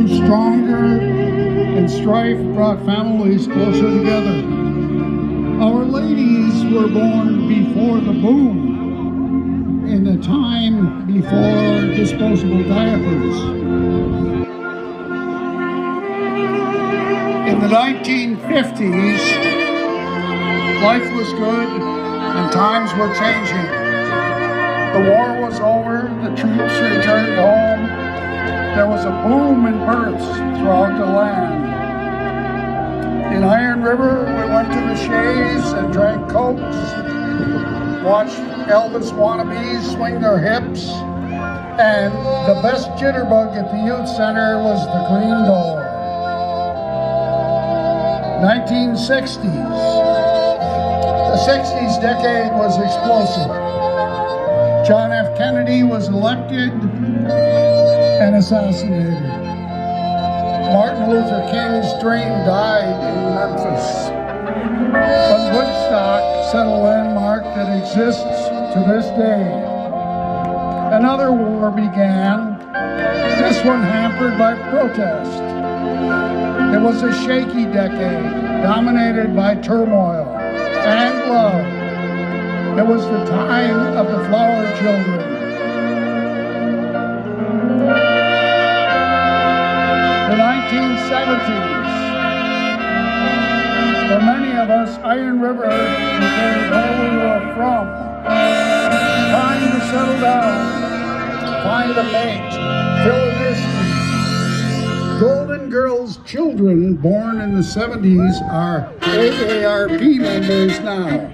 grew stronger, and strife brought families closer together. Our ladies were born before the boom, in the time before disposable diapers. In the 1950s, life was good and times were changing. The war was over, the troops returned home. There was a boom in births throughout the land. In Iron River, we went to the Shays and drank Cokes, watched Elvis wannabes swing their hips, and the best jitterbug at the youth center was the Green Door. 1960s. The 60s decade was explosive. John F. Kennedy was elected and assassinated. Martin Luther King's dream died in Memphis. But Woodstock set a landmark that exists to this day. Another war began, this one hampered by protest. It was a shaky decade, dominated by turmoil and love. It was the time of the flower children. The 1970s. For many of us, Iron River became where we were from. Time to settle down, find a mate, fill a distance. Golden Girls children born in the 70s are AARP members now.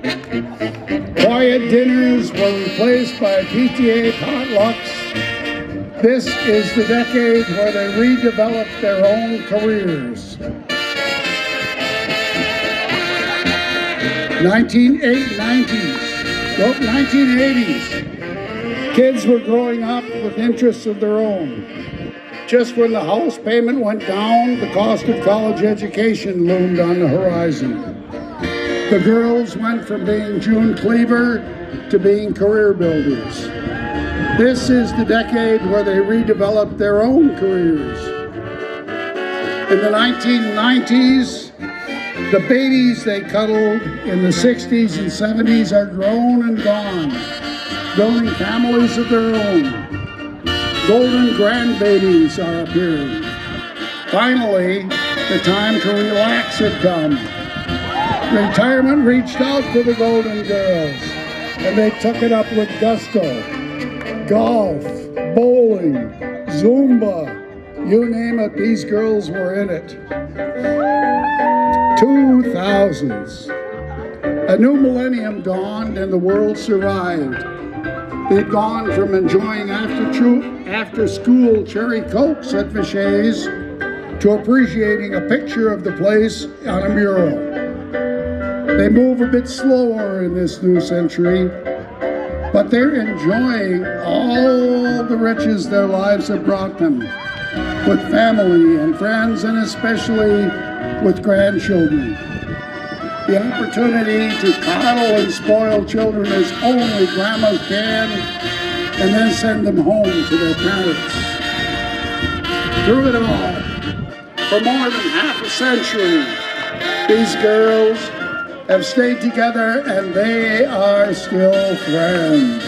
Quiet dinners were replaced by PTA potlucks. This is the decade where they redeveloped their own careers. 1980s. Kids were growing up with interests of their own. Just when the house payment went down, the cost of college education loomed on the horizon. The girls went from being June Cleaver to being career builders. This is the decade where they redeveloped their own careers. In the 1990s, the babies they cuddled in the 60s and 70s are grown and gone, building families of their own. Golden grandbabies are appearing. Finally, the time to relax had come. Retirement reached out to the Golden Girls, and they took it up with gusto. Golf, bowling, Zumba, you name it, these girls were in it. 2000s. A new millennium dawned and the world survived. They'd gone from enjoying after-school cherry Cokes at Vichet's to appreciating a picture of the place on a mural. They move a bit slower in this new century, but they're enjoying all the riches their lives have brought them, with family and friends, and especially with grandchildren. The opportunity to coddle and spoil children as only grandmas can, and then send them home to their parents. Through it all, for more than half a century, these girls have stayed together and they are still friends.